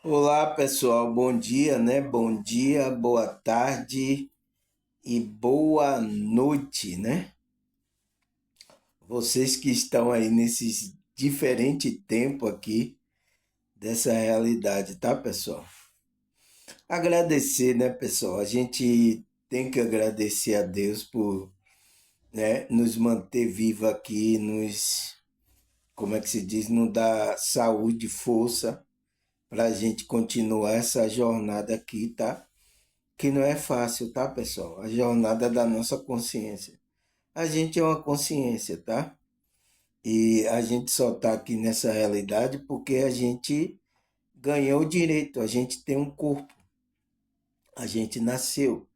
Olá, pessoal. Bom dia, né? Bom dia, boa tarde e boa noite, né? Vocês que estão aí nesses diferentes tempos aqui dessa realidade, tá, pessoal? Agradecer, né, pessoal? A gente tem que agradecer a Deus por, né, nos manter vivo aqui, como é que se diz, nos dar saúde, força para a gente continuar essa jornada aqui, tá? Que não é fácil, tá, pessoal? A jornada da nossa consciência. A gente é uma consciência, tá? E a gente só tá aqui nessa realidade porque a gente ganhou o direito, a gente tem um corpo, a gente nasceu,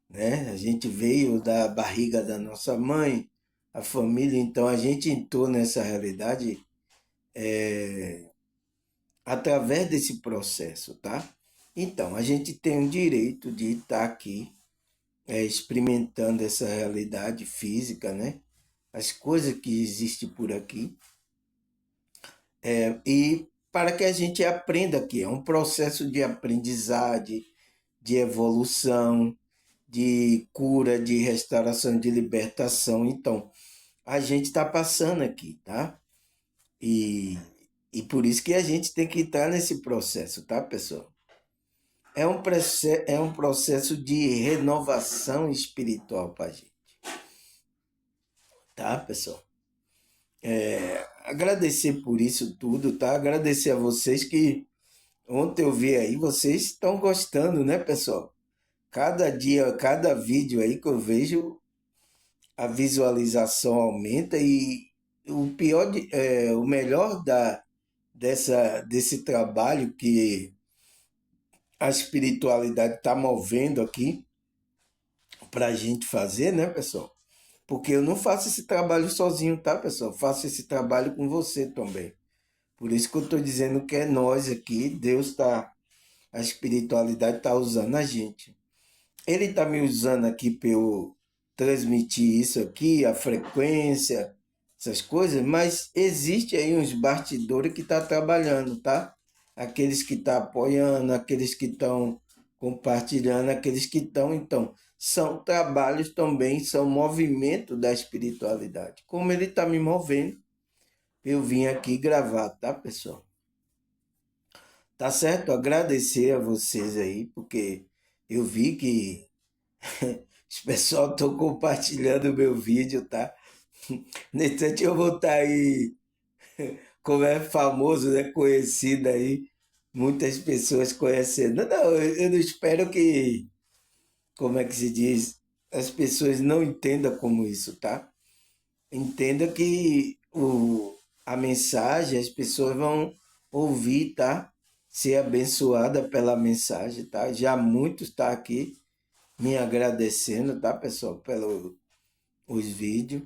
né? A gente veio da barriga da nossa mãe, a família, então a gente entrou nessa realidade através desse processo, tá? Então, a gente tem o direito de estar aqui experimentando essa realidade física, né? As coisas que existem por aqui, e para que a gente aprenda aqui. É um processo de aprendizagem, de evolução, de cura, de restauração, de libertação. Então, a gente está passando aqui, tá? E, e por isso que a gente tem que estar nesse processo, tá, pessoal? É um processo de renovação espiritual para a gente, tá, pessoal? Agradecer por isso tudo, tá? Agradecer a vocês que ontem eu vi aí, vocês estão gostando, né, pessoal? Cada dia, cada vídeo aí que eu vejo, a visualização aumenta e o melhor desse trabalho que a espiritualidade está movendo aqui para a gente fazer, né, pessoal? Porque eu não faço esse trabalho sozinho, tá, pessoal? Eu faço esse trabalho com você também. Por isso que eu estou dizendo que é nós aqui, Deus está, a espiritualidade está usando a gente. Ele está me usando aqui para eu transmitir isso aqui, a frequência, essas coisas, mas existe aí uns bastidores que está trabalhando, tá? Aqueles que estão apoiando, aqueles que estão compartilhando, aqueles que estão, então, são trabalhos também, são movimentos da espiritualidade. Como ele está me movendo, eu vim aqui gravar, tá, pessoal? Tá certo? Agradecer a vocês aí, porque eu vi que os pessoal estão compartilhando o meu vídeo, tá? No instante eu vou estar aí, como é famoso, né? Conhecido aí, muitas pessoas conhecendo. Não, eu não espero que, como é que se diz, as pessoas não entendam como isso, tá? Entenda que a mensagem, as pessoas vão ouvir, tá? Ser abençoada pela mensagem, tá? Já muitos tá aqui me agradecendo, tá, pessoal, pelos vídeos.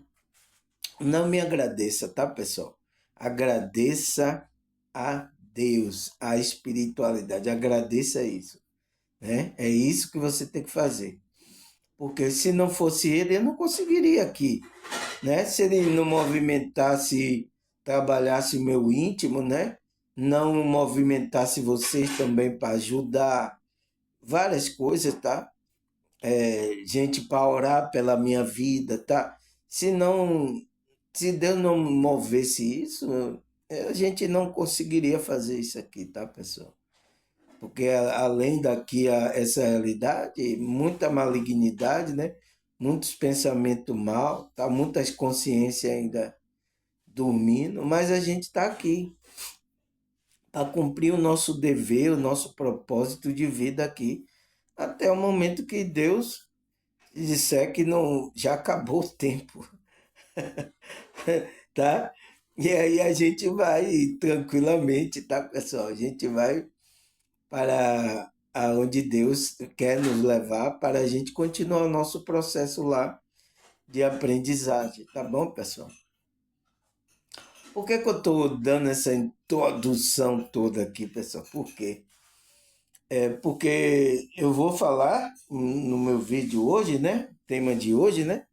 Não me agradeça, tá, pessoal? Agradeça a Deus, a espiritualidade. Agradeça isso, né? É isso que você tem que fazer. Porque se não fosse ele, eu não conseguiria aqui, né? Se ele não movimentasse, trabalhasse o meu íntimo, né? Não movimentasse vocês também para ajudar várias coisas, tá? Gente para orar pela minha vida, tá? Se não, se Deus não movesse isso, a gente não conseguiria fazer isso aqui, tá, pessoal? Porque além daqui essa realidade, muita malignidade, né? Muitos pensamentos mal, tá? Muitas consciências ainda dormindo, mas a gente está aqui para cumprir o nosso dever, o nosso propósito de vida aqui, até o momento que Deus disser que não, já acabou o tempo, tá? E aí a gente vai tranquilamente, tá, pessoal? A gente vai para aonde Deus quer nos levar para a gente continuar o nosso processo lá de aprendizagem, tá bom, pessoal? Por que que eu estou dando essa introdução toda aqui, pessoal? Por quê? É porque eu vou falar no meu vídeo hoje, né? Tema de hoje, né?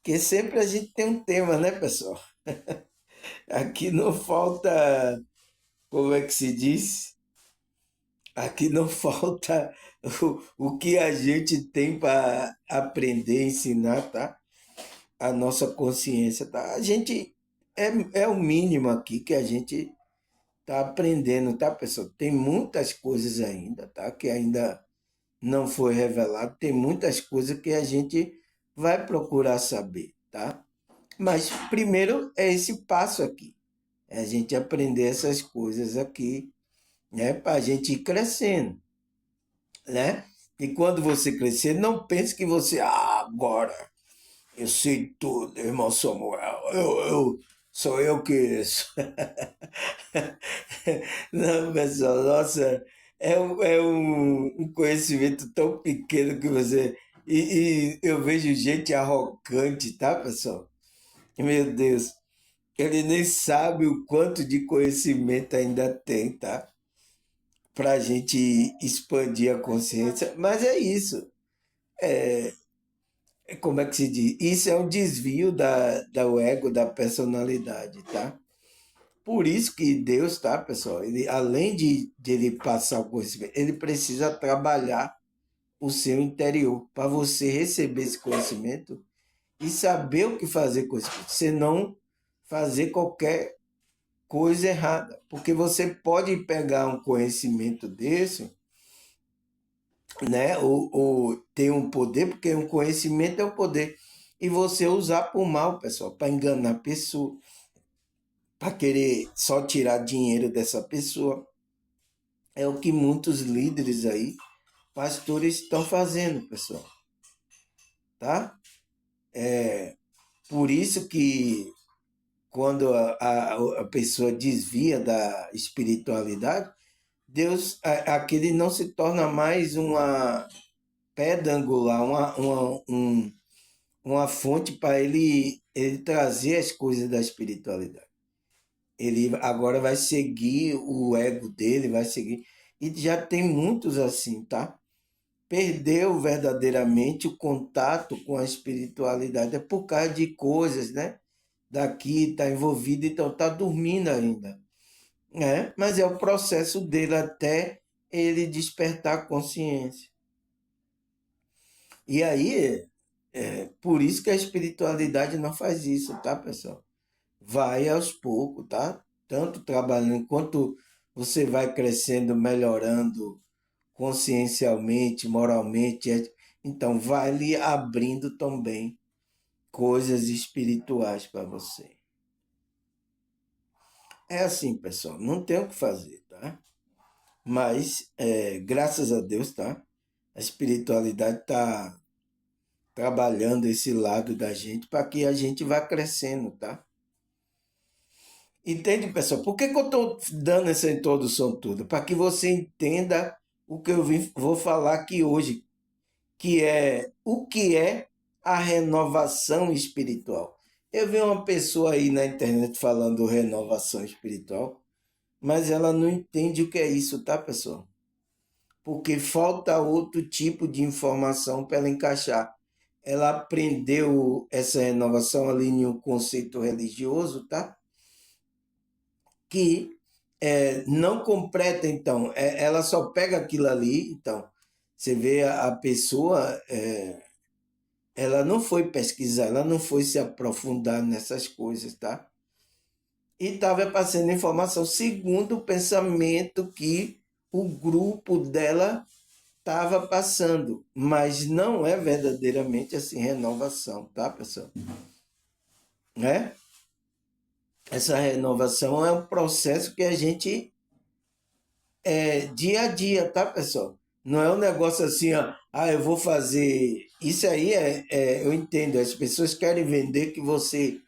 Que sempre a gente tem um tema, né, pessoal? Aqui não falta, como é que se diz? Aqui não falta o que a gente tem para aprender, ensinar, tá? A nossa consciência, tá? A gente é o mínimo aqui que a gente tá aprendendo, tá, pessoal? Tem muitas coisas ainda, tá? Que ainda não foi revelado. Tem muitas coisas que a gente vai procurar saber, tá? Mas primeiro é esse passo aqui. É a gente aprender essas coisas aqui, né? Para a gente ir crescendo, né? E quando você crescer, não pense que você, agora eu sei tudo, irmão Samuel. Sou eu que. Não, pessoal, nossa, um conhecimento tão pequeno que você. E eu vejo gente arrogante, tá, pessoal? Meu Deus, ele nem sabe o quanto de conhecimento ainda tem, tá? Pra gente expandir a consciência. Mas é isso. Como é que se diz? Isso é um desvio do ego, da personalidade, tá? Por isso que Deus, tá, pessoal? Ele, além de ele passar o conhecimento, ele precisa trabalhar o seu interior para você receber esse conhecimento e saber o que fazer com esse conhecimento. Você não fazer qualquer coisa errada. Porque você pode pegar um conhecimento desse, né? Ou ter um poder, porque um conhecimento é um poder. E você usar por mal, pessoal, para enganar a pessoa, para querer só tirar dinheiro dessa pessoa. É o que muitos líderes aí, pastores, estão fazendo, pessoal, tá? Por isso que quando a pessoa desvia da espiritualidade, Deus, aquele não se torna mais uma pedra angular, uma fonte para ele trazer as coisas da espiritualidade. Ele agora vai seguir o ego dele, vai seguir. E já tem muitos assim, tá? Perdeu verdadeiramente o contato com a espiritualidade. É por causa de coisas, né? Daqui está envolvido, então está dormindo ainda. Né? Mas é o processo dele até ele despertar a consciência. E aí, por isso que a espiritualidade não faz isso, tá, pessoal? Vai aos poucos, tá? Tanto trabalhando, enquanto você vai crescendo, melhorando consciencialmente, moralmente, então vai lhe abrindo também coisas espirituais para você. É assim, pessoal, não tem o que fazer, tá? Mas, graças a Deus, tá? A espiritualidade está trabalhando esse lado da gente para que a gente vá crescendo, tá? Entende, pessoal? Por que, que eu estou dando essa introdução toda? Para que você entenda o que vou falar aqui hoje, que é o que é a renovação espiritual. Eu vi uma pessoa aí na internet falando renovação espiritual, mas ela não entende o que é isso, tá, pessoal? Porque falta outro tipo de informação para ela encaixar. Ela aprendeu essa renovação ali em um conceito religioso, tá? Que não completa, então. Ela só pega aquilo ali, então. Você vê a pessoa, ela não foi pesquisar, ela não foi se aprofundar nessas coisas, tá? E estava passando informação segundo o pensamento que o grupo dela estava passando, mas não é verdadeiramente assim renovação, tá, pessoal? Né? Essa renovação é um processo que a gente dia a dia, tá, pessoal? Não é um negócio assim, ó, eu vou fazer. Isso aí eu entendo. As pessoas querem vender que você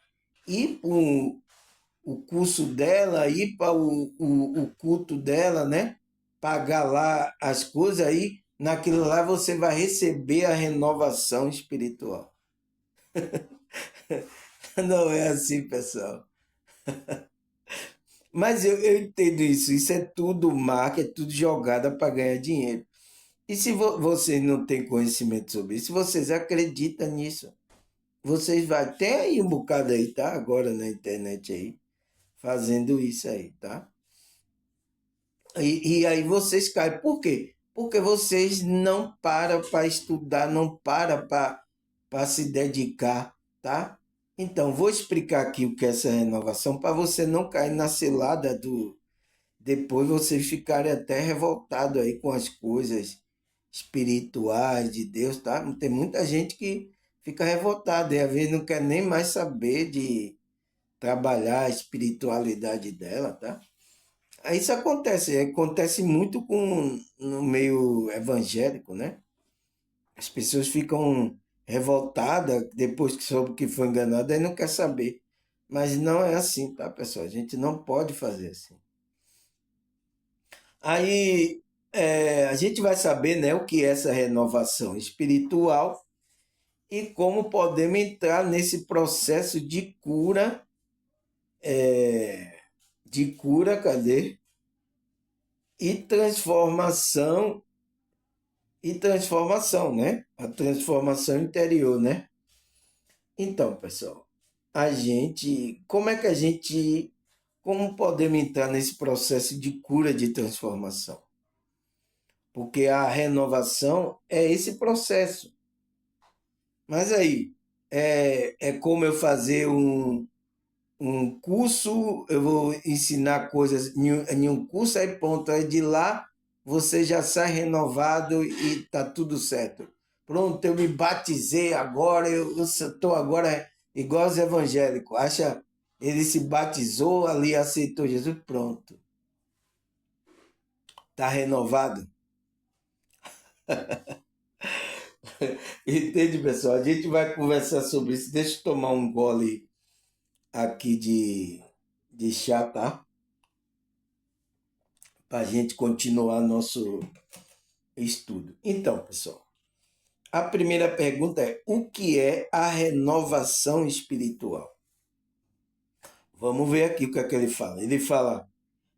ir para o curso dela, ir para o culto dela, né? Pagar lá as coisas aí, naquilo lá você vai receber a renovação espiritual. Não é assim, pessoal. Mas eu entendo isso. Isso é tudo marca, é tudo jogada para ganhar dinheiro. E se vocês não têm conhecimento sobre isso, vocês acreditam nisso, vocês vai ter aí um bocado aí, tá? Agora na internet aí, fazendo isso aí, tá? E aí vocês caem. Por quê? Porque vocês não param para estudar, não param para se dedicar, tá? Então, vou explicar aqui o que é essa renovação para você não cair na cilada do. Depois vocês ficarem até revoltados aí com as coisas espirituais de Deus, tá? Tem muita gente que fica revoltada e às vezes não quer nem mais saber de trabalhar a espiritualidade dela, tá? Aí isso acontece muito no meio evangélico, né? As pessoas ficam revoltadas depois que soube que foi enganada e não quer saber. Mas não é assim, tá, pessoal? A gente não pode fazer assim. Aí a gente vai saber, né, o que é essa renovação espiritual e como podemos entrar nesse processo de cura, cadê? E transformação, né? A transformação interior, né? Então, pessoal, como podemos entrar nesse processo de cura, de transformação? Porque a renovação é esse processo. Mas aí, é como eu fazer um curso, eu vou ensinar coisas em um curso, aí pronto, aí de lá você já sai renovado e tá tudo certo. Pronto, eu me batizei agora, eu estou agora igual os evangélicos, acha, ele se batizou ali, aceitou Jesus, pronto, tá renovado. Entende, pessoal? A gente vai conversar sobre isso. Deixa eu tomar um gole aqui de chá, tá? Para a gente continuar nosso estudo. Então, pessoal, a primeira pergunta é: o que é a renovação espiritual? Vamos ver aqui o que é que ele fala. Ele fala: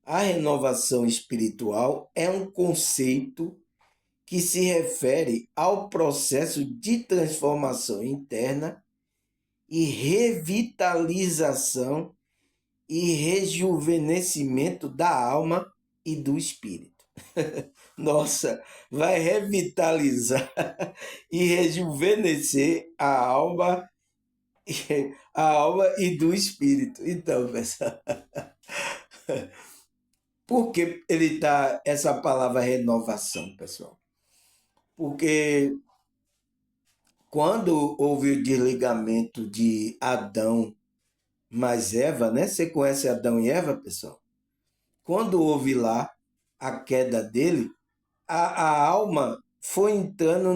a renovação espiritual é um conceito que se refere ao processo de transformação interna e revitalização e rejuvenescimento da alma e do espírito. Nossa, vai revitalizar e rejuvenescer a alma e do espírito. Então, pessoal, por que ele tá essa palavra renovação, pessoal? Porque quando houve o desligamento de Adão mais Eva, né? Você conhece Adão e Eva, pessoal? Quando houve lá a queda dele, a alma foi entrando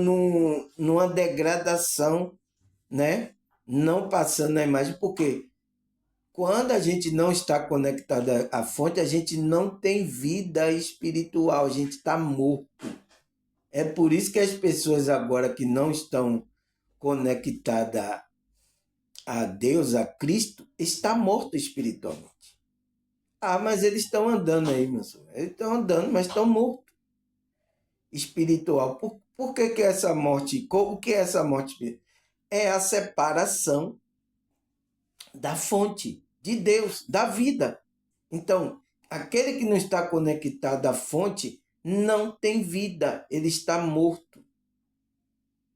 numa degradação, né? Não passando na imagem, porque quando a gente não está conectado à fonte, a gente não tem vida espiritual, a gente está morto. É por isso que as pessoas agora que não estão conectadas a Deus, a Cristo, está morto espiritualmente. Ah, mas eles estão andando aí, meu senhor. Eles estão andando, mas estão mortos espiritual. Por que essa morte? O que é essa morte espiritual? É a separação da fonte de Deus, da vida. Então, aquele que não está conectado à fonte não tem vida, ele está morto.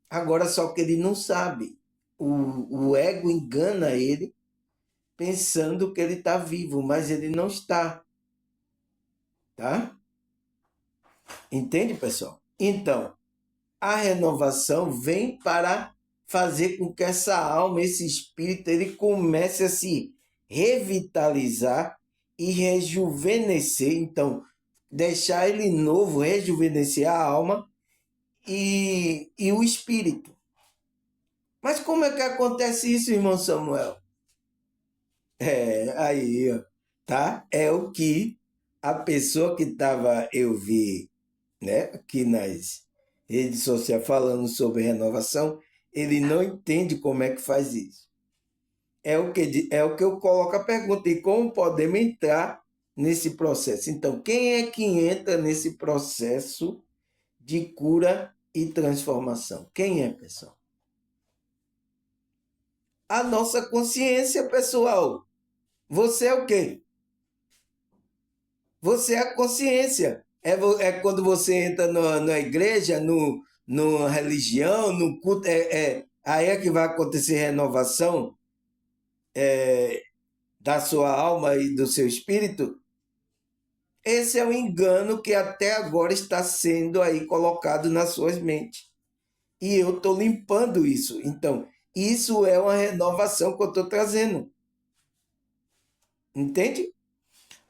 Agora, só que ele não sabe. O ego engana ele, pensando que ele está vivo, mas ele não está. Tá? Entende, pessoal? Então, a renovação vem para fazer com que essa alma, esse espírito, ele comece a se revitalizar e rejuvenescer. Então, deixar ele novo, rejuvenescer a alma e o espírito. Mas como é que acontece isso, irmão Samuel? Aí, ó, tá? É o que a pessoa que estava, eu vi, né, aqui nas redes sociais falando sobre renovação, ele não entende como é que faz isso. É o que eu coloco a pergunta, e como podemos entrar nesse processo? Então, quem é que entra nesse processo de cura e transformação? Quem é, pessoal? A nossa consciência, pessoal. Você é o quê? Você é a consciência. É quando você entra na igreja, no religião, no culto, aí é que vai acontecer renovação da sua alma e do seu espírito. Esse é o engano que até agora está sendo aí colocado nas suas mentes. E eu estou limpando isso. Então, isso é uma renovação que eu estou trazendo. Entende?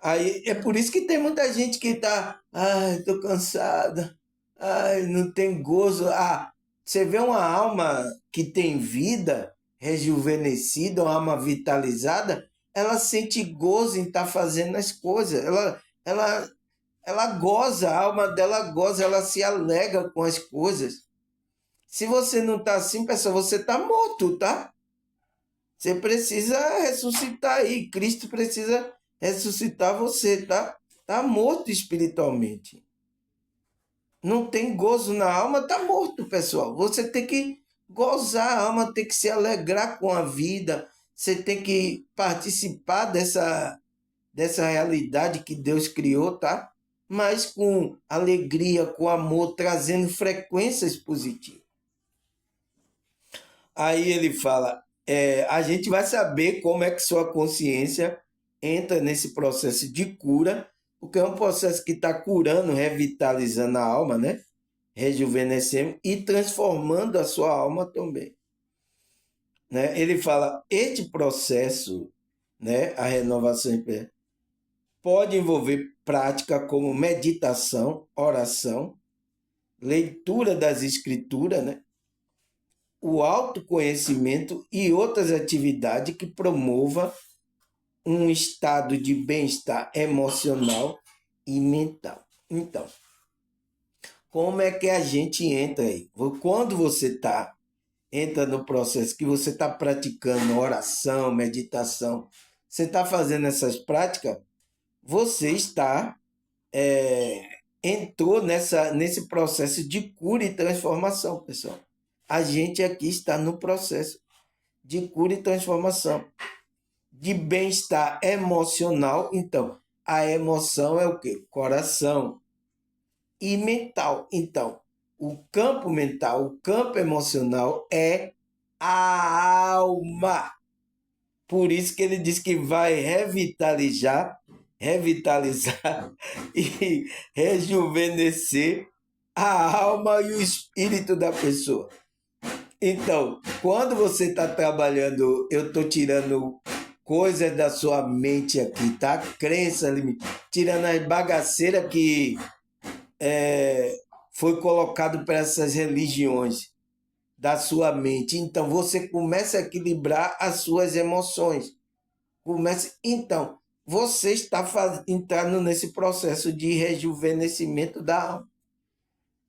Aí é por isso que tem muita gente que tá, ai, tô cansada, ai, não tem gozo. Ah, você vê uma alma que tem vida, rejuvenescida, uma alma vitalizada, ela sente gozo em estar fazendo as coisas. Ela goza, a alma dela goza, ela se alegra com as coisas. Se você não tá assim, pessoal, você tá morto, tá? Você precisa ressuscitar aí. Cristo precisa ressuscitar você, tá? Tá morto espiritualmente. Não tem gozo na alma, tá morto, pessoal. Você tem que gozar, a alma tem que se alegrar com a vida. Você tem que participar dessa realidade que Deus criou, tá? Mas com alegria, com amor, trazendo frequências positivas. Aí ele fala, a gente vai saber como é que sua consciência entra nesse processo de cura, porque é um processo que está curando, revitalizando a alma, né? Rejuvenescendo e transformando a sua alma também. Né? Ele fala, este processo, né, a renovação pode envolver prática como meditação, oração, leitura das escrituras, né? O autoconhecimento e outras atividades que promova um estado de bem-estar emocional e mental. Então, como é que a gente entra aí? Quando você entra no processo que você está praticando oração, meditação, você está fazendo essas práticas, você entrou nesse processo de cura e transformação, pessoal. A gente aqui está no processo de cura e transformação, de bem-estar emocional. Então, a emoção é o quê? Coração. E mental. Então, o campo mental, o campo emocional é a alma. Por isso que ele diz que vai revitalizar e rejuvenescer a alma e o espírito da pessoa. Então, quando você está trabalhando, eu estou tirando coisas da sua mente aqui, tá? Crença, tirando as bagaceiras que foi colocado para essas religiões da sua mente. Então, você começa a equilibrar as suas emoções. Então, você está entrando nesse processo de rejuvenescimento da alma.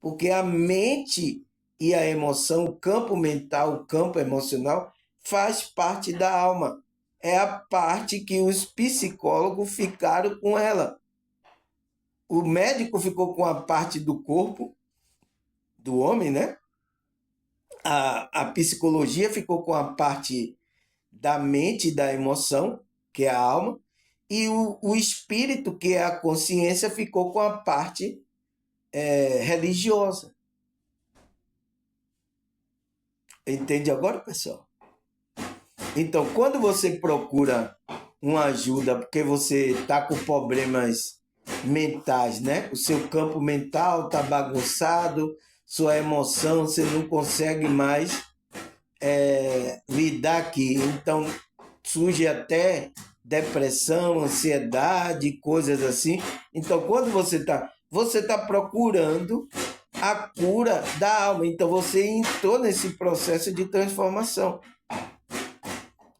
Porque a mente e a emoção, o campo mental, o campo emocional, faz parte da alma. É a parte que os psicólogos ficaram com ela. O médico ficou com a parte do corpo do homem, né? A psicologia ficou com a parte da mente e da emoção, que é a alma, e o espírito, que é a consciência, ficou com a parte religiosa. Entende agora, pessoal? Então, quando você procura uma ajuda porque você está com problemas mentais, né? O seu campo mental está bagunçado, sua emoção, você não consegue mais lidar aqui. Então, surge até depressão, ansiedade, coisas assim. Então, quando você tá procurando a cura da alma. Então, você entrou nesse processo de transformação.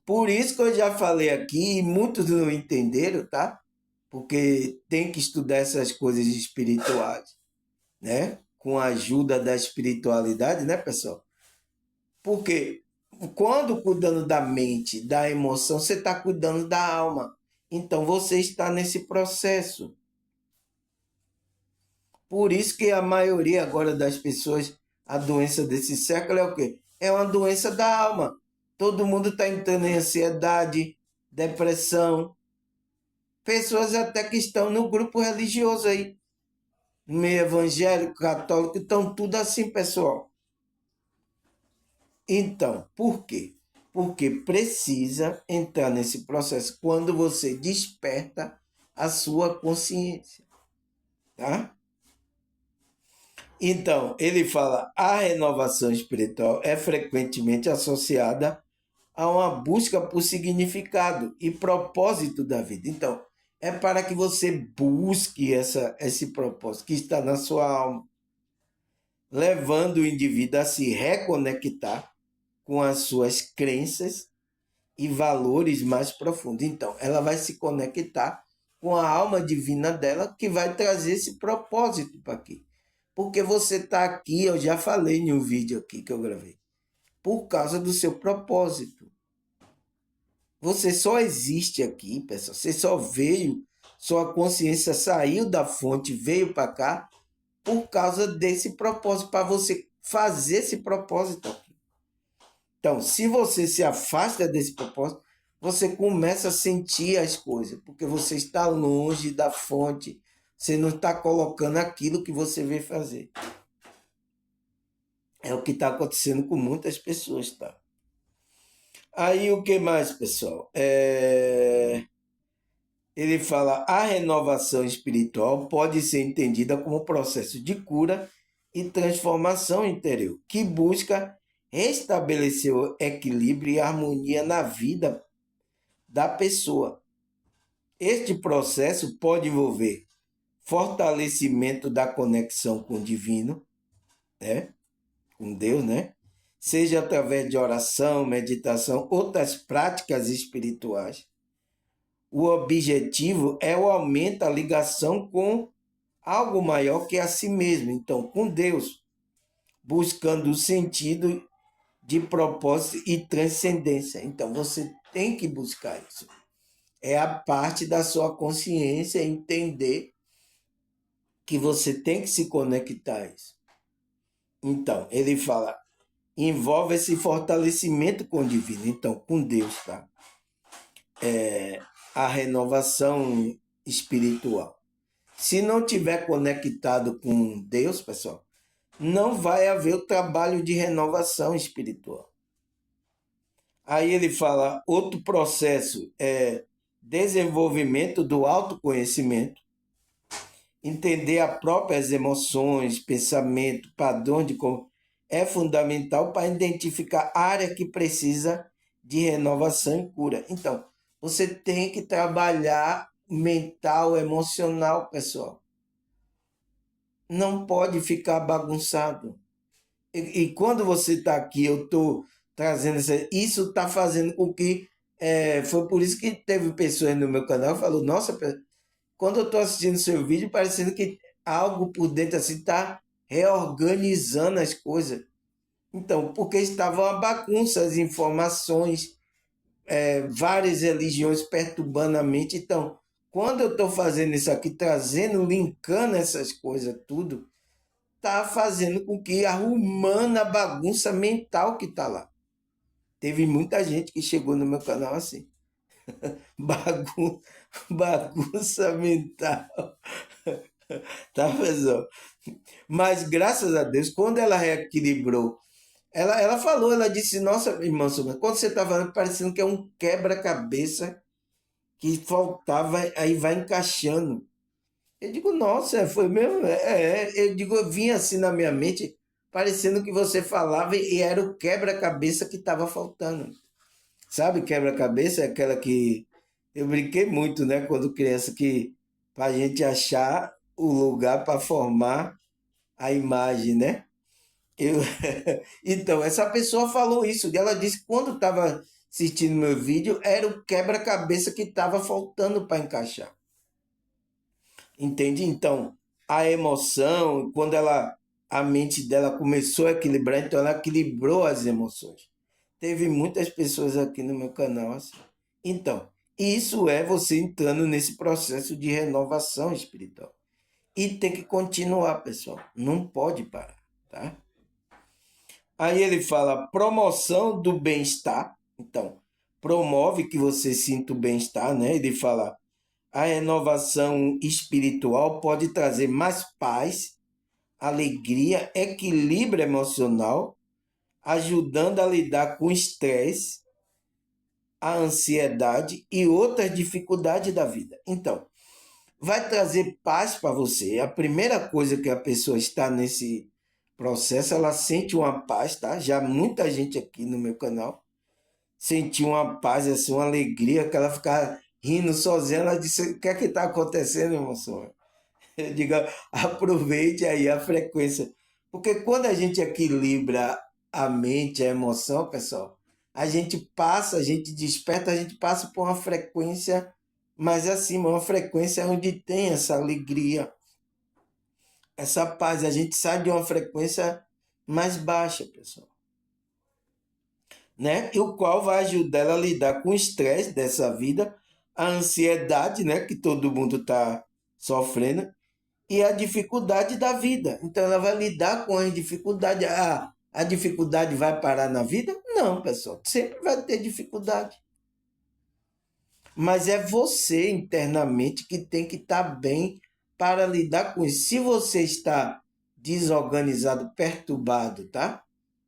Por isso que eu já falei aqui, e muitos não entenderam, tá? Porque tem que estudar essas coisas espirituais, né? Com a ajuda da espiritualidade, né, pessoal? Porque quando cuidando da mente, da emoção, você está cuidando da alma. Então você está nesse processo. Por isso que a maioria agora das pessoas, a doença desse século é o quê? É uma doença da alma. Todo mundo está entrando em ansiedade, depressão, pessoas até que estão no grupo religioso aí, no meio evangélico, católico, estão tudo assim, pessoal. Então, por quê? Porque precisa entrar nesse processo quando você desperta a sua consciência, tá? Então, ele fala, a renovação espiritual é frequentemente associada a uma busca por significado e propósito da vida. Então, é para que você busque esse propósito que está na sua alma, levando o indivíduo a se reconectar com as suas crenças e valores mais profundos. Então, ela vai se conectar com a alma divina dela, que vai trazer esse propósito para aqui. Porque você está aqui, eu já falei em um vídeo aqui que eu gravei, por causa do seu propósito. Você só existe aqui, pessoal. Você só veio, sua consciência saiu da fonte, veio para cá, por causa desse propósito, para você fazer esse propósito aqui. Então, se você se afasta desse propósito, você começa a sentir as coisas, porque você está longe da fonte, você não está colocando aquilo que você veio fazer. É o que está acontecendo com muitas pessoas, tá? Aí o que mais, pessoal? Ele fala, a renovação espiritual pode ser entendida como processo de cura e transformação interior, que busca restabelecer o equilíbrio e harmonia na vida da pessoa. Este processo pode envolver fortalecimento da conexão com o divino, né? Com Deus, né? Seja através de oração, meditação, outras práticas espirituais. O objetivo é o aumento da ligação com algo maior que a si mesmo, então, com Deus, buscando o sentido de propósito e transcendência. Então, você tem que buscar isso. É a parte da sua consciência entender que você tem que se conectar a isso. Então, ele fala, envolve esse fortalecimento com o divino, então, com Deus, tá? A renovação espiritual. Se não tiver conectado com Deus, pessoal, não vai haver o trabalho de renovação espiritual. Aí ele fala, outro processo é desenvolvimento do autoconhecimento, entender as próprias emoções, pensamento, padrão de como é fundamental para identificar a área que precisa de renovação e cura. Então, você tem que trabalhar mental, emocional, pessoal. Não pode ficar bagunçado. E quando você está aqui, eu estou trazendo isso, está fazendo com que. Foi por isso que teve pessoas no meu canal que falou: Nossa, quando eu estou assistindo seu vídeo, parecendo que algo por dentro assim está reorganizando as coisas. Então, porque estava uma bagunça as informações, várias religiões perturbando a mente. Então, quando eu estou fazendo isso aqui, trazendo, linkando essas coisas, tudo, está fazendo com que arrumando a bagunça mental que está lá. Teve muita gente que chegou no meu canal assim. Bagun bagunça mental. Tá, pessoal? Mas graças a Deus, quando ela reequilibrou, ela falou, ela disse, nossa, irmã, quando você está falando, parecendo que é um quebra-cabeça que faltava, aí vai encaixando. Eu digo, nossa, foi mesmo? Eu digo, eu vinha assim na minha mente, parecendo que você falava e era o quebra-cabeça que estava faltando. Sabe, quebra-cabeça é aquela que eu brinquei muito, né, quando criança, que para a gente achar o lugar para formar a imagem, né? Eu... Então, essa pessoa falou isso, ela disse que quando estava assistindo meu vídeo, era o quebra-cabeça que estava faltando para encaixar. Entende? Então, a emoção, quando a mente dela começou a equilibrar, então ela equilibrou as emoções. Teve muitas pessoas aqui no meu canal assim. Então, isso é você entrando nesse processo de renovação espiritual. E tem que continuar, pessoal. Não pode parar, tá? Aí ele fala promoção do bem-estar. Então, promove que você sinta o bem-estar, né? Ele fala a renovação espiritual pode trazer mais paz, alegria, equilíbrio emocional, ajudando a lidar com o estresse, a ansiedade e outras dificuldades da vida. Então, vai trazer paz para você. A primeira coisa que a pessoa está nesse processo, ela sente uma paz, tá? Já muita gente aqui no meu canal sentiu uma paz, assim, uma alegria, que ela ficava rindo sozinha. Ela disse: o que é que está acontecendo, irmão Sonho? Eu digo: aproveite aí a frequência. Porque quando a gente equilibra a mente, a emoção, pessoal, a gente passa, a gente desperta, a gente passa por uma frequência mais acima, uma frequência onde tem essa alegria, essa paz. A gente sai de uma frequência mais baixa, pessoal, né? E o qual vai ajudar ela a lidar com o estresse dessa vida, a ansiedade, né, que todo mundo está sofrendo, e a dificuldade da vida. Então ela vai lidar com as dificuldades. A dificuldade vai parar na vida? Não, pessoal. Sempre vai ter dificuldade. Mas é você internamente que tem que estar bem para lidar com isso. Se você está desorganizado, perturbado, tá?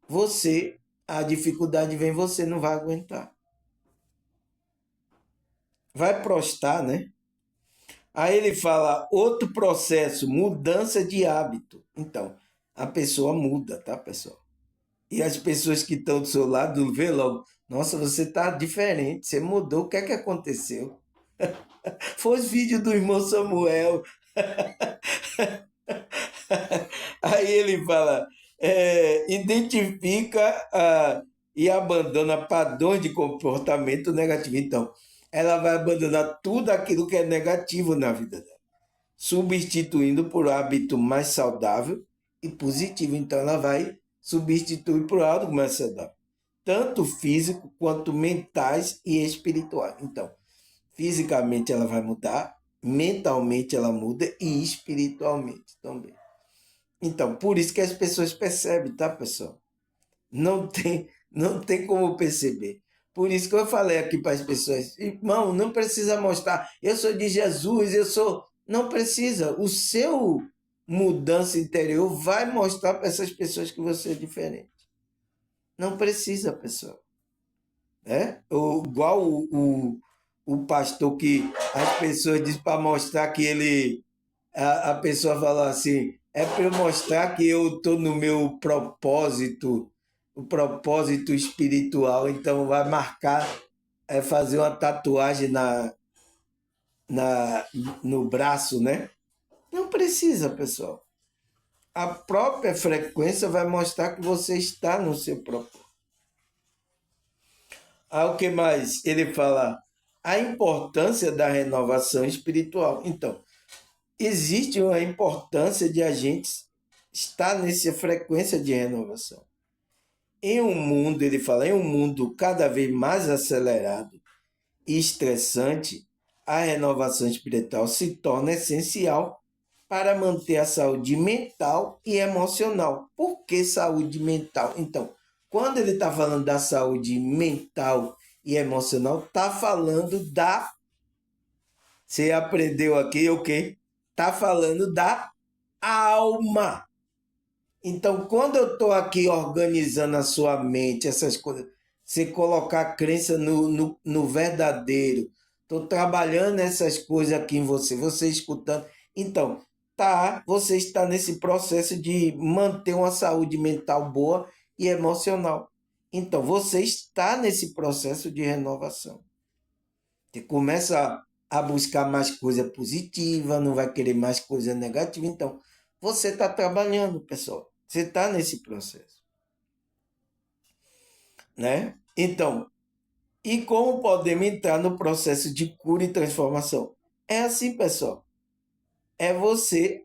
Você, a dificuldade vem, você não vai aguentar. Vai prostar, né? Aí ele fala outro processo, mudança de hábito. Então, a pessoa muda, tá, pessoal? E as pessoas que estão do seu lado vê logo: nossa, você está diferente, você mudou, o que é que aconteceu? Foi os vídeos do irmão Samuel. Aí ele fala, identifica e abandona padrões de comportamento negativo. Então, ela vai abandonar tudo aquilo que é negativo na vida dela, substituindo por hábito mais saudável e positivo. Então, ela vai substituir por algo mais saudável, tanto físico quanto mentais e espirituais. Então, fisicamente ela vai mudar, mentalmente ela muda e espiritualmente também. Então, por isso que as pessoas percebem, tá, pessoal? Não tem como perceber. Por isso que eu falei aqui para as pessoas: irmão, não precisa mostrar, eu sou de Jesus, eu sou. Não precisa. O seu mudança interior vai mostrar para essas pessoas que você é diferente. Não precisa, pessoal. Igual o pastor que as pessoas dizem para mostrar que ele. A pessoa fala assim: é para eu mostrar que eu estou no meu propósito, o propósito espiritual, então vai marcar, fazer uma tatuagem na, no braço, né? Não precisa, pessoal. A própria frequência vai mostrar que você está no seu propósito. O que mais? Ele fala a importância da renovação espiritual. Então, existe uma importância de a gente estar nessa frequência de renovação. Em um mundo, ele fala, em um mundo cada vez mais acelerado e estressante, a renovação espiritual se torna essencial para manter a saúde mental e emocional. Por que saúde mental? Então, quando ele está falando da saúde mental e emocional, está falando da. Você aprendeu aqui o quê? Está falando da alma. Então, quando eu estou aqui organizando a sua mente, essas coisas, você colocar a crença no verdadeiro, estou trabalhando essas coisas aqui em você escutando. Então, você está nesse processo de manter uma saúde mental boa e emocional. Então, você está nesse processo de renovação. Você começa a buscar mais coisa positiva, não vai querer mais coisa negativa. Então, você está trabalhando, pessoal. Você está nesse processo, né? Então, e como podemos entrar no processo de cura e transformação? É assim, pessoal. É você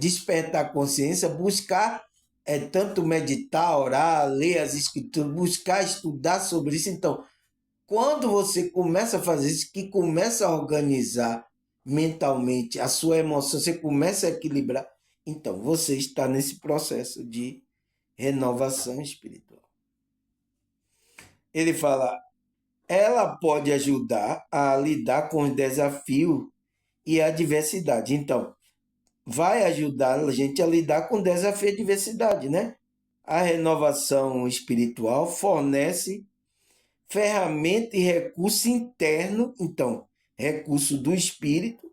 despertar a consciência, buscar tanto meditar, orar, ler as escrituras, buscar estudar sobre isso. Então, quando você começa a fazer isso, que começa a organizar mentalmente a sua emoção, você começa a equilibrar, então você está nesse processo de renovação espiritual. Ele fala, ela pode ajudar a lidar com os desafios e a diversidade. Então, vai ajudar a gente a lidar com desafio e diversidade, né? A renovação espiritual fornece ferramenta e recurso interno, então, recurso do espírito,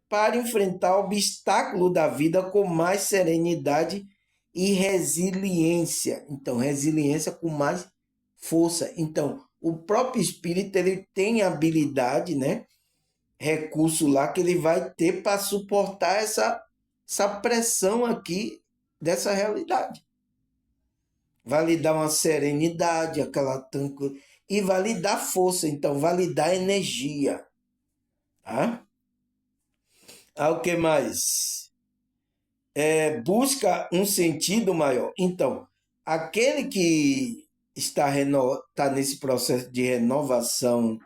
para enfrentar o obstáculo da vida com mais serenidade e resiliência. Então, resiliência com mais força. Então, o próprio espírito ele tem habilidade, né? Recurso lá que ele vai ter para suportar essa pressão aqui dessa realidade. Vai lhe dar uma serenidade, aquela tranquilidade, e vai lhe dar força, então vai lhe dar energia. Tá? O que mais? Busca um sentido maior. Então, aquele que está nesse processo de renovação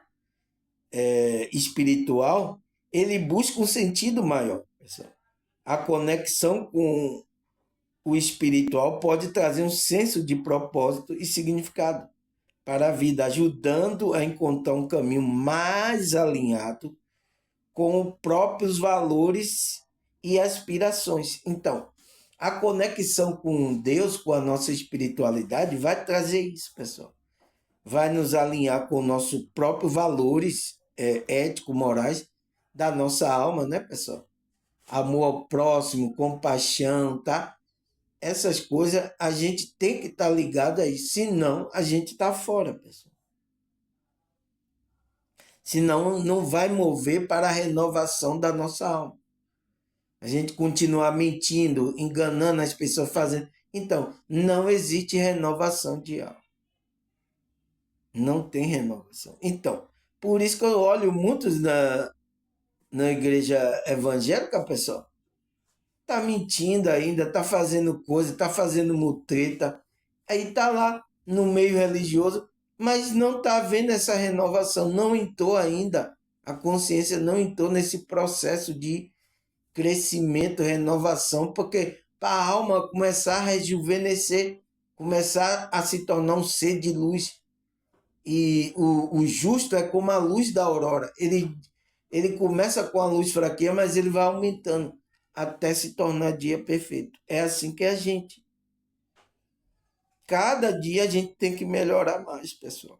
espiritual, ele busca um sentido maior. Pessoal. A conexão com o espiritual pode trazer um senso de propósito e significado para a vida, ajudando a encontrar um caminho mais alinhado com os próprios valores e aspirações. Então, a conexão com Deus, com a nossa espiritualidade, vai trazer isso, pessoal. Vai nos alinhar com nossos próprios valores éticos, morais da nossa alma, né, pessoal? Amor ao próximo, compaixão, tá? Essas coisas a gente tem que estar ligado a isso, senão a gente está fora, pessoal. Senão não vai mover para a renovação da nossa alma. A gente continuar mentindo, enganando as pessoas, fazendo. Então, não existe renovação de alma. Não tem renovação. Então, por isso que eu olho muitos na igreja evangélica, pessoal. Tá mentindo ainda, tá fazendo coisa, tá fazendo mutreta. Aí tá lá no meio religioso, mas não tá vendo essa renovação, não entrou ainda. A consciência não entrou nesse processo de crescimento, renovação, porque para a alma começar a rejuvenescer, começar a se tornar um ser de luz. E o justo é como a luz da aurora. Ele começa com a luz fraquinha, mas ele vai aumentando até se tornar dia perfeito. É assim que é a gente. Cada dia a gente tem que melhorar mais, pessoal.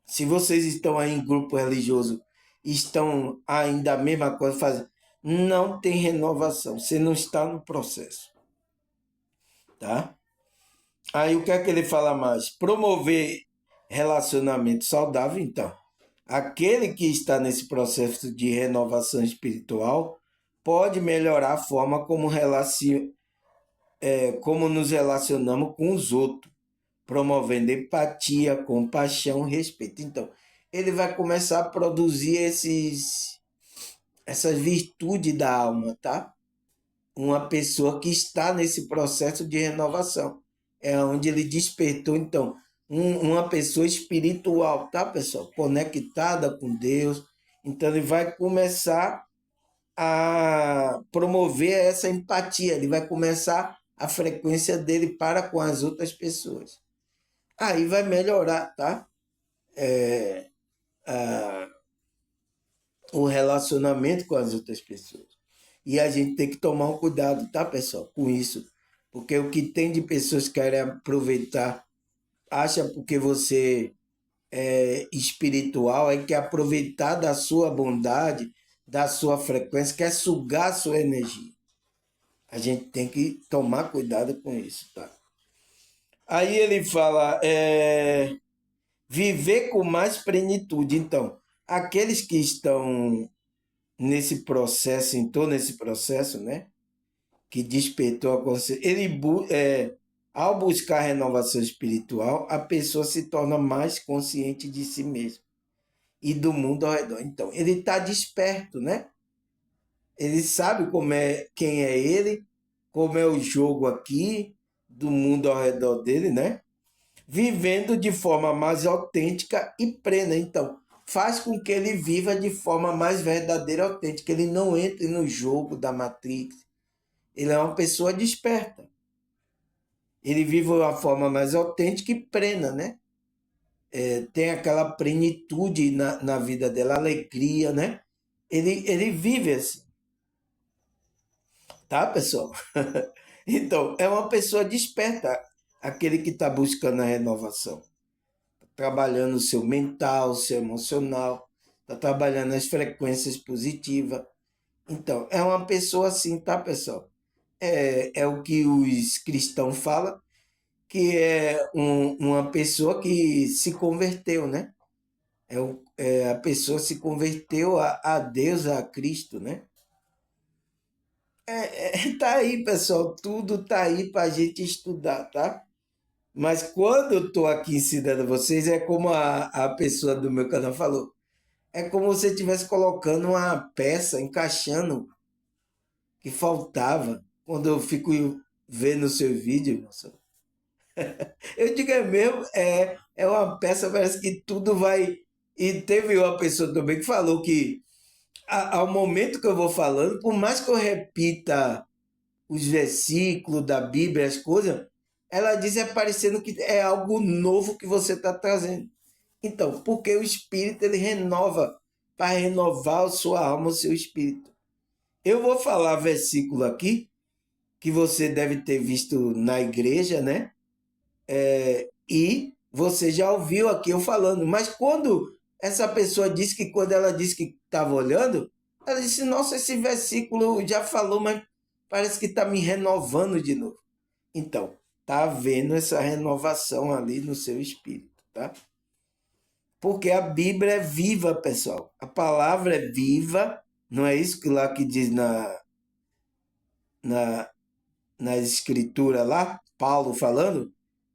Se vocês estão aí em grupo religioso, estão ainda a mesma coisa fazendo, não tem renovação. Você não está no processo. Tá? Aí o que é que ele fala mais? Promover relacionamento saudável, então. Aquele que está nesse processo de renovação espiritual pode melhorar a forma como nos relacionamos com os outros, promovendo empatia, compaixão, respeito. Então, ele vai começar a produzir essas virtudes da alma, tá? Uma pessoa que está nesse processo de renovação. É onde ele despertou, então, uma pessoa espiritual, tá, pessoal? Conectada com Deus. Então, ele vai começar a promover essa empatia, ele vai começar a frequência dele para com as outras pessoas. Aí vai melhorar, tá? A, o relacionamento com as outras pessoas. E a gente tem que tomar um cuidado, tá, pessoal, com isso. Porque o que tem de pessoas que querem aproveitar, acha porque você é espiritual, é que aproveitar da sua bondade, da sua frequência, quer sugar a sua energia. A gente tem que tomar cuidado com isso, tá? Aí ele fala, viver com mais plenitude. Então, aqueles que estão nesse processo, entrou nesse processo, né? Que despertou a consciência, ao buscar renovação espiritual, a pessoa se torna mais consciente de si mesmo e do mundo ao redor. Então, ele está desperto, né? Ele sabe quem é ele, como é o jogo aqui, do mundo ao redor dele, né? Vivendo de forma mais autêntica e plena. Então, faz com que ele viva de forma mais verdadeira e autêntica. Ele não entre no jogo da Matrix. Ele é uma pessoa desperta. Ele vive de uma forma mais autêntica e plena, né? tem aquela plenitude na vida dela, alegria, né? Ele vive assim, tá, pessoal? Então, é uma pessoa desperta, aquele que está buscando a renovação, trabalhando o seu mental, o seu emocional, está trabalhando as frequências positivas. Então, é uma pessoa assim, tá, pessoal? É o que os cristãos falam, que é uma pessoa que se converteu, né? A pessoa se converteu a Deus, a Cristo, né? Tá aí, pessoal, tudo tá aí para a gente estudar, tá? Mas quando eu tô aqui ensinando vocês, é como a pessoa do meu canal falou, é como se você estivesse colocando uma peça, encaixando que faltava. Quando eu fico vendo o seu vídeo, nossa, eu digo é mesmo, é uma peça, parece que tudo vai. E teve uma pessoa também que falou que ao momento que eu vou falando, por mais que eu repita os versículos da Bíblia, as coisas, ela diz é parecendo que é algo novo que você está trazendo. Então, porque o Espírito ele renova, para renovar a sua alma, o seu espírito. Eu vou falar versículo aqui, que você deve ter visto na igreja, né? E você já ouviu aqui eu falando. Mas quando essa pessoa disse que, quando ela disse que estava olhando, ela disse: Nossa, esse versículo já falou, mas parece que está me renovando de novo. Então, tá havendo essa renovação ali no seu espírito, tá? Porque a Bíblia é viva, pessoal. A palavra é viva, não é isso que lá que diz na, na escritura lá, Paulo falando?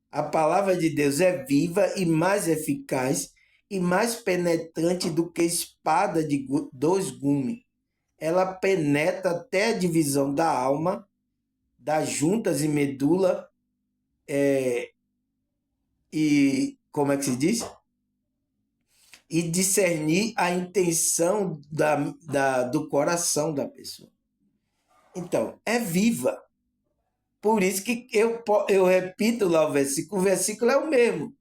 A palavra de Deus é viva e mais eficaz e mais penetrante do que espada de dois gumes. Ela penetra até a divisão da alma, das juntas e medula, e como é que se diz? E discernir a intenção do coração da pessoa. Então, é viva. Por isso que eu repito lá o versículo é o mesmo,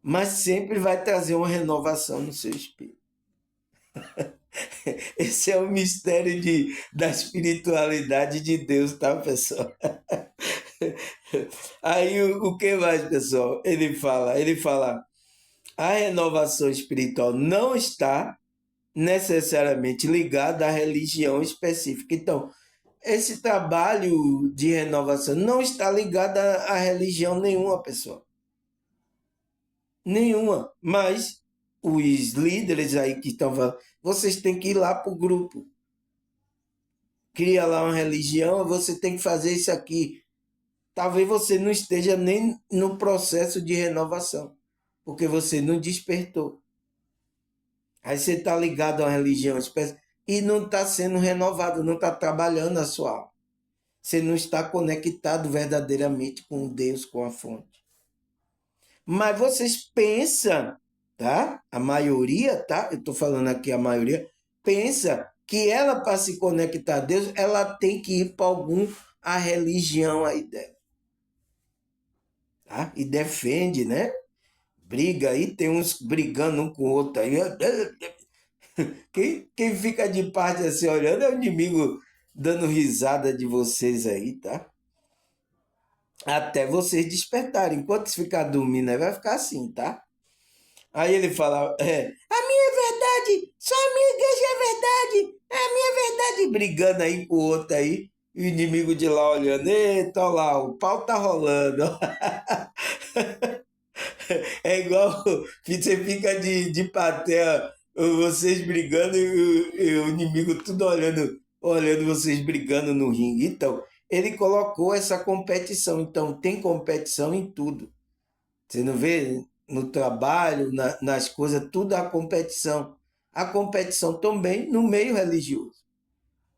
mas sempre vai trazer uma renovação no seu espírito. Esse é o mistério da espiritualidade de Deus, tá, pessoal? Aí o que mais, pessoal? Ele fala, a renovação espiritual não está necessariamente ligada à religião específica. Então, esse trabalho de renovação não está ligado a religião nenhuma, pessoal. Nenhuma. Mas os líderes aí que estão falando, vocês têm que ir lá para o grupo. Cria lá uma religião, você tem que fazer isso aqui. Talvez você não esteja nem no processo de renovação, porque você não despertou. Aí você está ligado a uma religião e não está sendo renovado, não está trabalhando a sua alma. Você não está conectado verdadeiramente com Deus, com a fonte. Mas vocês pensam, tá? A maioria, tá? Eu estou falando aqui a maioria, pensa que ela, para se conectar a Deus, ela tem que ir para a religião aí dela. Tá? E defende, né? Briga aí, tem uns brigando um com o outro aí. Quem fica de parte assim olhando é o inimigo dando risada de vocês aí, tá? Até vocês despertarem. Enquanto ficar dormindo, aí vai ficar assim, tá? Aí ele fala, a minha é verdade, só a minha igreja é verdade, a minha é verdade, brigando aí com o outro aí, e o inimigo de lá olhando, eita, olha lá, o pau tá rolando. É igual você fica de plateia, vocês brigando e o inimigo tudo olhando vocês brigando no ringue. Então, ele colocou essa competição. Então, tem competição em tudo. Você não vê no trabalho, nas coisas, tudo há competição. Há competição também no meio religioso.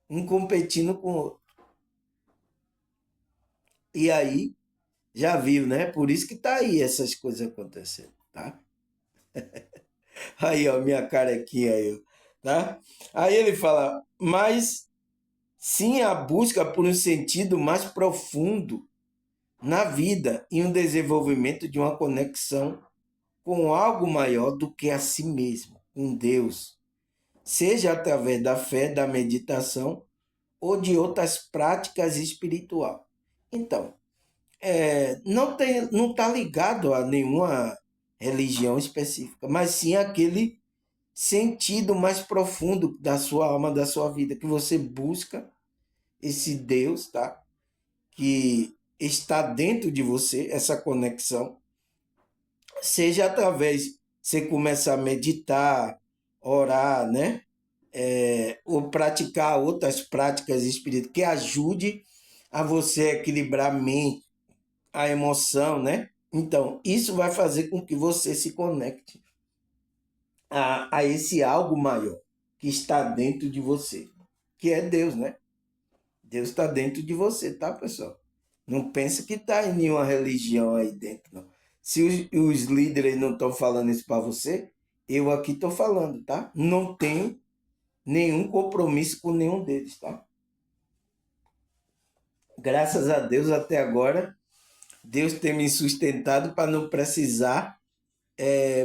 Um competindo com o outro. E aí, já viu, né? Por isso que tá aí essas coisas acontecendo, tá? Aí, ó, minha carequinha aí, tá? Aí ele fala, mas sim a busca por um sentido mais profundo na vida e um desenvolvimento de uma conexão com algo maior do que a si mesmo, com Deus, seja através da fé, da meditação ou de outras práticas espirituais. Então, não está ligado a nenhuma religião específica, mas sim aquele sentido mais profundo da sua alma, da sua vida, que você busca esse Deus, tá? Que está dentro de você, essa conexão, seja através você começar a meditar, orar, né? Ou praticar outras práticas espirituais que ajude a você equilibrar a mente, a emoção, né? Então, isso vai fazer com que você se conecte a esse algo maior que está dentro de você, que é Deus, né? Deus está dentro de você, tá, pessoal? Não pensa que está em nenhuma religião aí dentro, não. Se os líderes não estão falando isso para você, eu aqui estou falando, tá? Não tenho nenhum compromisso com nenhum deles, tá? Graças a Deus, até agora, Deus tem me sustentado para não precisar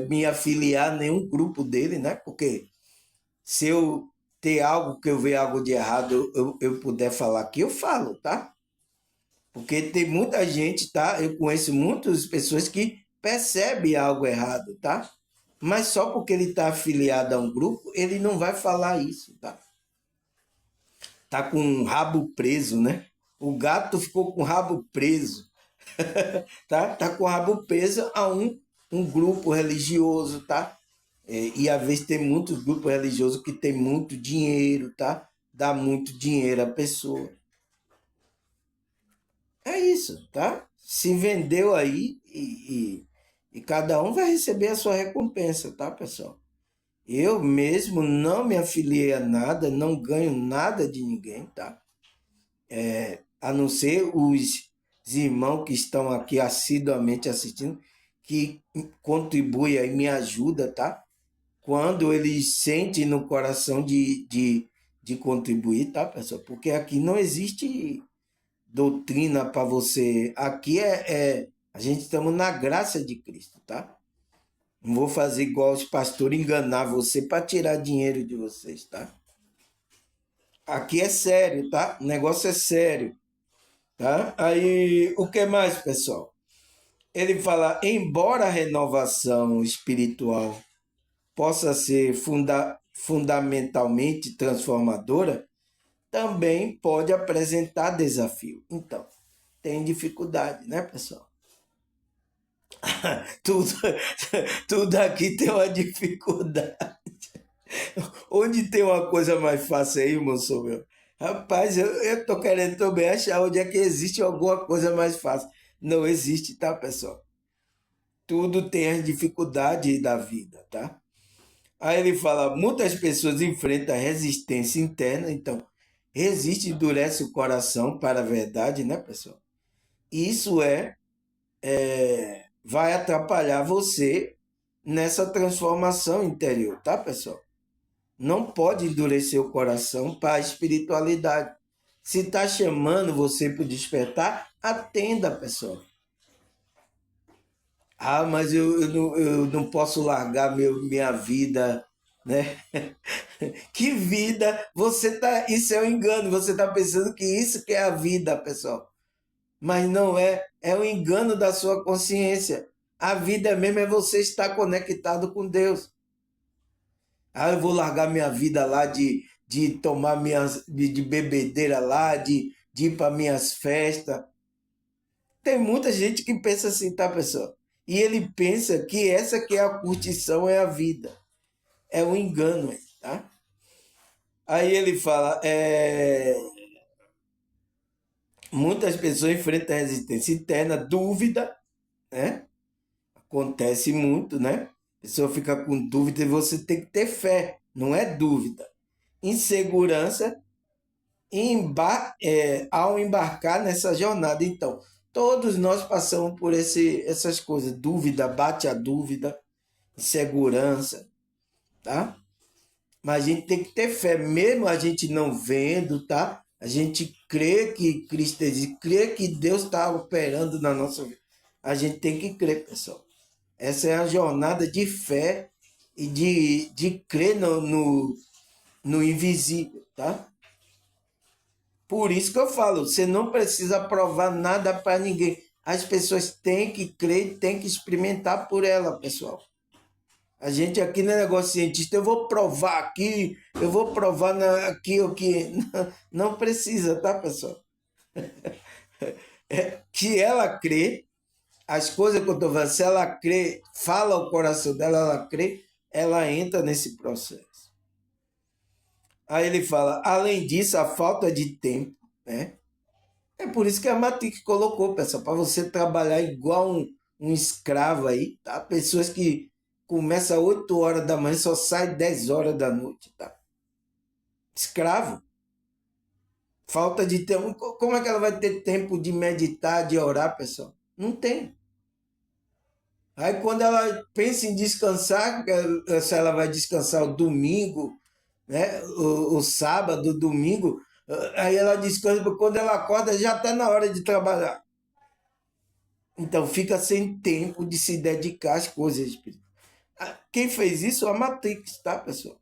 me afiliar a nenhum grupo dele, né? Porque se eu ter algo que eu ver algo de errado, eu puder falar aqui, eu falo, tá? Porque tem muita gente, tá? Eu conheço muitas pessoas que percebem algo errado, tá? Mas só porque ele está afiliado a um grupo, ele não vai falar isso, tá? Tá com o rabo preso, né? O gato ficou com o rabo preso, tá com o rabo preso a um grupo religioso, tá? E às vezes tem muitos grupos religiosos que tem muito dinheiro, tá? Dá muito dinheiro à pessoa. É isso, tá? Se vendeu aí e cada um vai receber a sua recompensa, tá, pessoal? Eu mesmo não me afiliei a nada, não ganho nada de ninguém, tá? A não ser os irmãos que estão aqui assiduamente assistindo, que contribuem e me ajudam, tá? Quando eles sentem no coração de contribuir, tá, pessoal? Porque aqui não existe doutrina para você. Aqui a gente estamos na graça de Cristo, tá? Não vou fazer igual os pastores enganar você para tirar dinheiro de vocês, tá? Aqui é sério, tá? O negócio é sério, tá? Aí, o que mais, pessoal? Ele fala, embora a renovação espiritual possa ser fundamentalmente transformadora, também pode apresentar desafio. Então, tem dificuldade, né, pessoal? Tudo, tudo aqui tem uma dificuldade. Onde tem uma coisa mais fácil aí, moço meu? Rapaz, eu tô querendo também achar onde é que existe alguma coisa mais fácil. Não existe, tá, pessoal? Tudo tem as dificuldades da vida, tá? Aí ele fala, muitas pessoas enfrentam resistência interna, então resiste e endurece o coração para a verdade, né, pessoal? Isso vai atrapalhar você nessa transformação interior, tá, pessoal? Não pode endurecer o coração para a espiritualidade. Se está chamando você para despertar, atenda, pessoal. Ah, mas eu não posso largar minha vida, né? Que vida? Você tá, isso é um engano. Você está pensando que isso que é a vida, pessoal. Mas não é, é um engano da sua consciência. A vida mesmo é você estar conectado com Deus. Ah, eu vou largar minha vida lá de tomar de bebedeira lá, de ir para minhas festas. Tem muita gente que pensa assim, tá, pessoal? E ele pensa que essa que é a curtição, é a vida. É um engano, tá? Aí ele fala, muitas pessoas enfrentam resistência interna, dúvida, né? Acontece muito, né? A pessoa fica com dúvida e você tem que ter fé, não é dúvida. Insegurança ao embarcar nessa jornada. Então, todos nós passamos por essas coisas. Dúvida, bate a dúvida, insegurança, tá? Mas a gente tem que ter fé, mesmo a gente não vendo, tá? A gente crê que Cristo existe, crê que Deus está operando na nossa vida. A gente tem que crer, pessoal. Essa é a jornada de fé e de crer no invisível, tá? Por isso que eu falo, você não precisa provar nada para ninguém. As pessoas têm que crer, têm que experimentar por ela, pessoal. A gente aqui não é negócio cientista, eu vou provar aqui, eu vou provar aqui o que. Não precisa, tá, pessoal? Que ela crê, as coisas que eu estou falando, se ela crê, fala o coração dela, ela crê, ela entra nesse processo. Aí ele fala, além disso, a falta de tempo, né? É por isso que a Matrix colocou, pessoal, para você trabalhar igual um escravo aí, tá? Pessoas que começam às 8 horas da manhã, só sai 10 horas da noite, tá? Escravo. Falta de tempo. Como é que ela vai ter tempo de meditar, de orar, pessoal? Não tem. Aí quando ela pensa em descansar, se ela vai descansar o domingo, né? O sábado, o domingo, aí ela descansa, porque quando ela acorda já está na hora de trabalhar. Então fica sem tempo de se dedicar às coisas espirituais. Quem fez isso? A Matrix, tá, pessoal?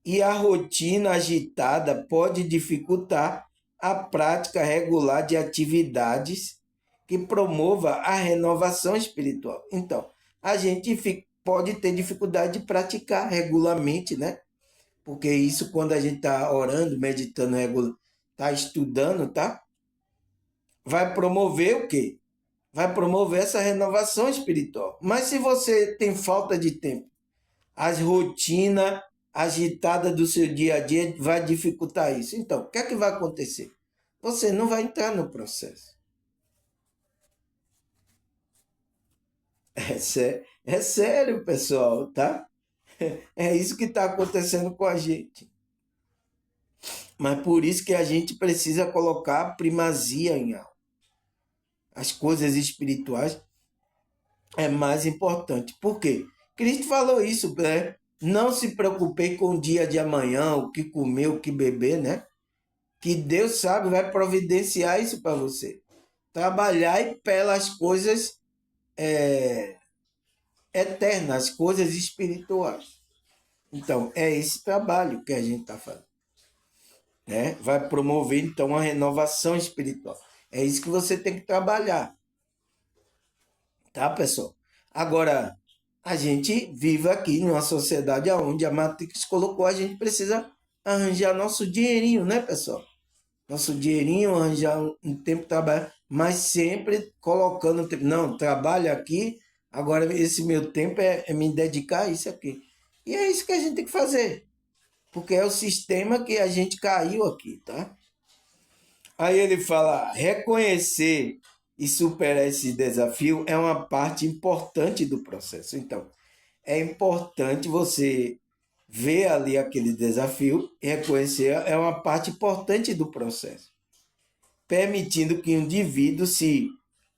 E a rotina agitada pode dificultar a prática regular de atividades que promova a renovação espiritual. Então, a gente pode ter dificuldade de praticar regularmente, né? Porque isso, quando a gente está orando, meditando regular, está estudando, tá? Vai promover o quê? Vai promover essa renovação espiritual. Mas se você tem falta de tempo, as rotinas agitadas do seu dia a dia vai dificultar isso. Então, o que é que vai acontecer? Você não vai entrar no processo. É sério, pessoal, tá? É isso que está acontecendo com a gente. Mas por isso que a gente precisa colocar primazia em algo. As coisas espirituais é mais importante. Por quê? Cristo falou isso, né? Não se preocupei com o dia de amanhã, o que comer, o que beber, né? Que Deus sabe, vai providenciar isso para você. Trabalhar pelas coisas eternas, coisas espirituais. Então, é esse trabalho que a gente está fazendo. Né? Vai promover, então, a renovação espiritual. É isso que você tem que trabalhar. Tá, pessoal? Agora, a gente vive aqui numa sociedade onde a Matrix colocou, a gente precisa arranjar nosso dinheirinho, né, pessoal? Nosso dinheirinho, arranjar um tempo de trabalho, mas sempre colocando tempo. Não, trabalho aqui, agora esse meu tempo é me dedicar a isso aqui. E é isso que a gente tem que fazer, porque é o sistema que a gente caiu aqui, tá? Aí ele fala, reconhecer e superar esse desafio é uma parte importante do processo. Então, é importante você ver ali aquele desafio e reconhecer, é uma parte importante do processo, permitindo que o indivíduo se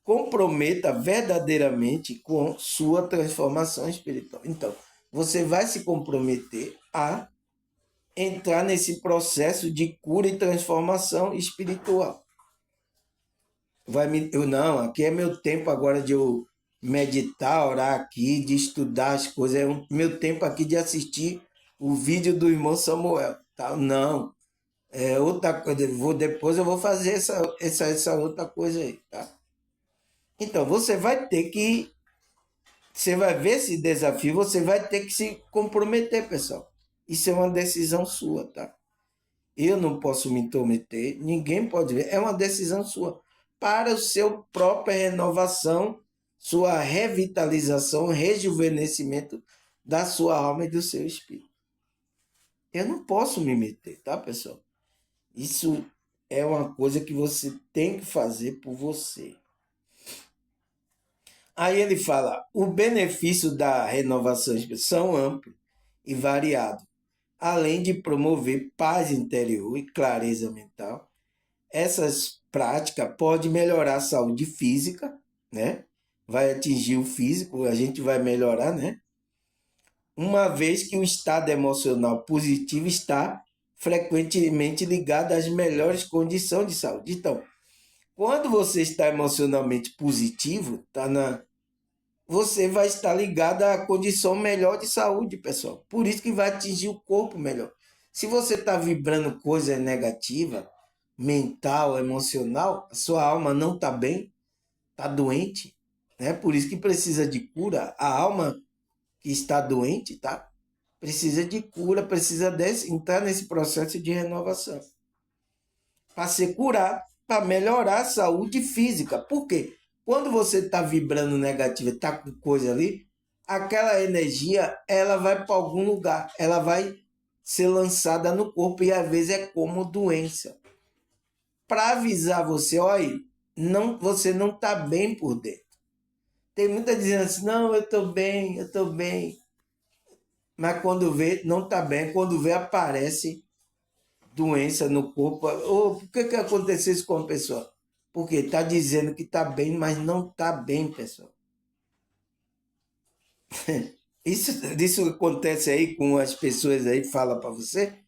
comprometa verdadeiramente com sua transformação espiritual. Então, você vai se comprometer a entrar nesse processo de cura e transformação espiritual. Não, aqui é meu tempo agora de eu meditar, orar aqui, de estudar as coisas, é meu tempo aqui de assistir o vídeo do irmão Samuel. Tá? Não, é outra coisa, depois eu vou fazer essa outra coisa aí, tá? Então, você vai ver esse desafio, você vai ter que se comprometer, pessoal. Isso é uma decisão sua, tá? Eu não posso me intrometer, ninguém pode ver, é uma decisão sua. Para o seu própria renovação, sua revitalização, rejuvenescimento da sua alma e do seu espírito. Eu não posso me meter, tá, pessoal? Isso é uma coisa que você tem que fazer por você. Aí ele fala: o benefício da renovação espiritual são amplos e variados, além de promover paz interior e clareza mental. Essas práticas podem melhorar a saúde física, né? Vai atingir o físico, a gente vai melhorar, né? Uma vez que o estado emocional positivo está frequentemente ligado às melhores condições de saúde. Então, quando você está emocionalmente positivo, está você vai estar ligado à condição melhor de saúde, pessoal. Por isso que vai atingir o corpo melhor. Se você está vibrando coisa negativa, mental, emocional, a sua alma não está bem, está doente, né? Por isso que precisa de cura. A alma que está doente, tá? Precisa de cura, precisa entrar nesse processo de renovação. Para ser curado, para melhorar a saúde física. Por quê? Quando você está vibrando negativo, está com coisa ali, aquela energia ela vai para algum lugar, ela vai ser lançada no corpo e às vezes é como doença. Para avisar você, olha, não, você não está bem por dentro. Tem muita dizendo assim, não, eu estou bem, eu estou bem. Mas quando vê, não está bem. Quando vê, aparece doença no corpo. Ou por que aconteceu isso com a pessoa? Porque está dizendo que está bem, mas não está bem, pessoal. Isso acontece aí com as pessoas aí, fala para você,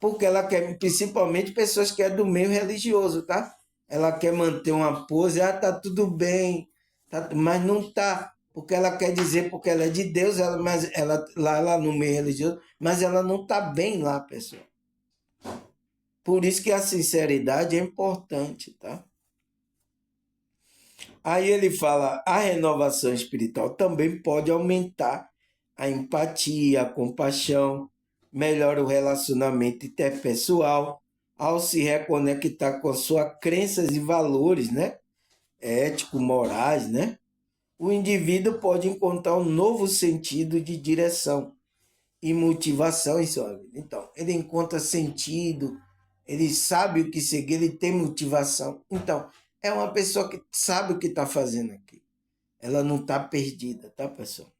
porque ela quer, principalmente pessoas que é do meio religioso, tá? Ela quer manter uma pose, tá tudo bem, tá, mas não tá, porque ela quer dizer, porque ela é de Deus, mas ela no meio religioso, mas ela não tá bem lá, pessoal. Por isso que a sinceridade é importante, tá? Aí ele fala, a renovação espiritual também pode aumentar a empatia, a compaixão, melhora o relacionamento interpessoal, ao se reconectar com suas crenças e valores, né? Ético, morais, né? O indivíduo pode encontrar um novo sentido de direção e motivação em sua vida. Então, ele encontra sentido, ele sabe o que seguir, ele tem motivação. Então, é uma pessoa que sabe o que está fazendo aqui. Ela não está perdida, tá, pessoal?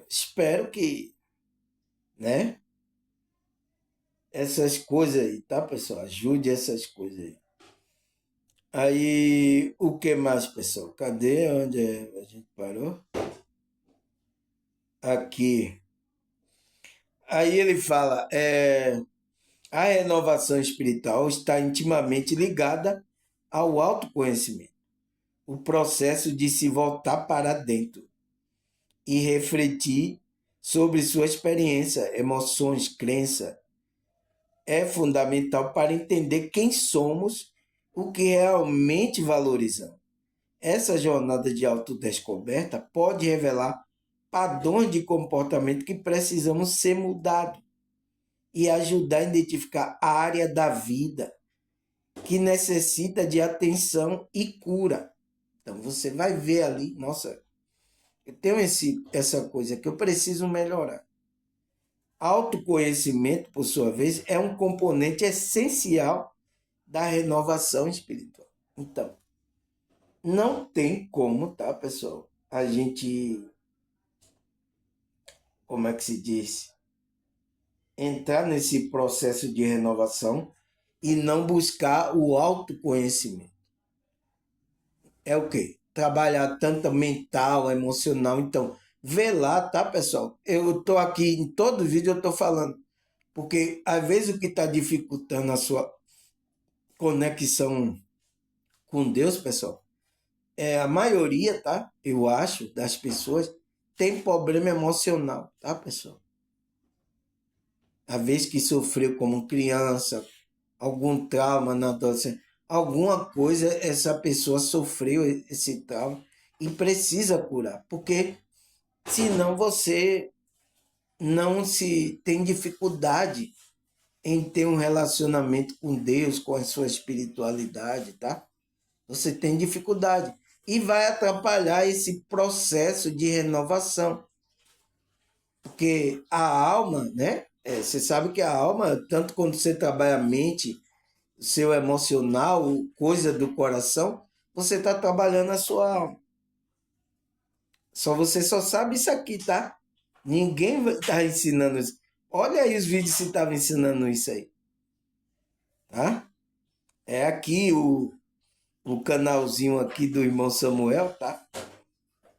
Espero que, né? Essas coisas aí, tá, pessoal? Ajude essas coisas aí. Aí, o que mais, pessoal? Cadê onde a gente parou? Aqui. Aí ele fala, a renovação espiritual está intimamente ligada ao autoconhecimento, o processo de se voltar para dentro e refletir sobre sua experiência, emoções, crença, é fundamental para entender quem somos, o que realmente valorizamos. Essa jornada de autodescoberta pode revelar padrões de comportamento que precisamos ser mudados e ajudar a identificar a área da vida que necessita de atenção e cura. Então você vai ver ali, nossa, eu tenho essa coisa que eu preciso melhorar. Autoconhecimento, por sua vez, é um componente essencial da renovação espiritual. Então, não tem como, tá, pessoal? A gente, como é que se diz? Entrar nesse processo de renovação e não buscar o autoconhecimento. É o quê? Trabalhar tanto mental, emocional. Então, vê lá, tá, pessoal? Eu tô aqui em todo vídeo, eu tô falando. Porque às vezes o que está dificultando a sua conexão com Deus, pessoal, é a maioria, tá? Eu acho, das pessoas tem problema emocional, tá, pessoal? Às vezes que sofreu como criança, algum trauma na adolescência, alguma coisa essa pessoa sofreu esse trauma e precisa curar, porque senão você não se tem dificuldade em ter um relacionamento com Deus, com a sua espiritualidade, tá? Você tem dificuldade e vai atrapalhar esse processo de renovação, porque a alma, né? Você sabe que a alma, tanto quando você trabalha a mente, seu emocional, coisa do coração, você está trabalhando a sua alma. Só você só sabe isso aqui, tá? Ninguém está ensinando isso. Olha aí os vídeos se estavam ensinando isso aí, tá? É aqui o canalzinho aqui do irmão Samuel, tá?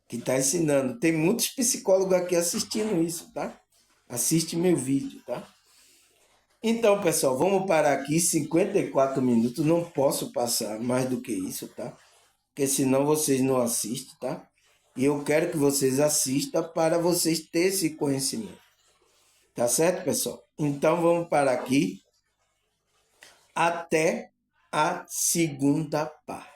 Que tá ensinando. Tem muitos psicólogos aqui assistindo isso, tá? Assiste meu vídeo, tá? Então, pessoal, vamos parar aqui, 54 minutos, não posso passar mais do que isso, tá? porque senão vocês não assistem, tá? E eu quero que vocês assistam para vocês terem esse conhecimento. Tá certo, pessoal? Então vamos parar aqui. Até a segunda parte.